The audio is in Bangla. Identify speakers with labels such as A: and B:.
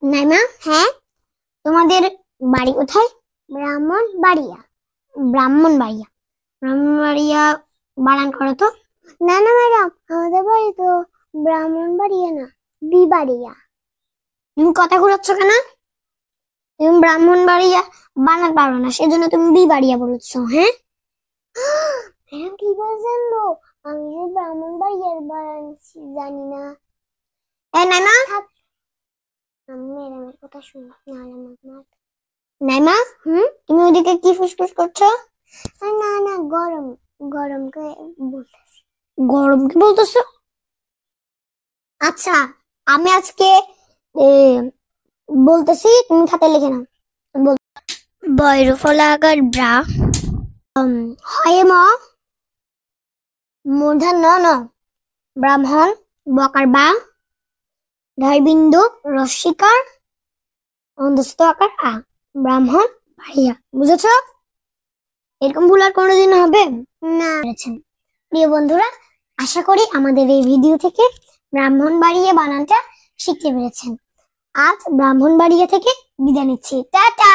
A: নাইমা,
B: হ্যাঁ,
A: তোমাদের বাড়ি কোথায়?
B: ব্রাহ্মণবাড়িয়া।
A: ব্রাহ্মণবাড়িয়া। ব্রাহ্মণবাড়িয়া বানান করো তো।
B: না না ম্যাডাম, আমাদের বাড়ি তো ব্রাহ্মণবাড়িয়া না, বিবাড়িয়া।
A: তুমি কথা ঘুরাচ্ছ কেন? তুমি ব্রাহ্মণবাড়িয়া বানান পারো না, সেজন্য তুমি বিবাড়িয়া বলেছো। হ্যাঁ,
B: ম্যাডাম কি করে জানলো আমি যে ব্রাহ্মণবাড়িয়ার বানান জানি না?
A: এ নাইমা,
B: আমি ম্যাডামের কথা শুনি নাহলে আমার
A: নাইমা, তুমি ওইদিকে কি ফুসফুস করছো?
B: না না, গরম গরম করে বলতেছি।
A: গরম কি বলতেছো? আচ্ছা, আমি আজকে এ, বলতেছি, তুমি খাতায় লিখে নাও। বৈরফলাগার ব্রা হয় ম মূর্ধন্য ন ব্রাহ্মণ বকার বা ঢয়বিন্দু রস্মিকার অন্তস্থ আকার আ ব্রাহ্মণ বাড়িয়া। বুঝেছো? এরকম ভুল আর কোনোদিন হবে
B: না।
A: প্রিয় বন্ধুরা, আশা করি আমাদের এই ভিডিও থেকে ব্রাহ্মণবাড়িয়া বানানটা শিখতে পেরেছেন। আজ ব্রাহ্মণবাড়িয়া থেকে বিদায় নিচ্ছি। টাটা।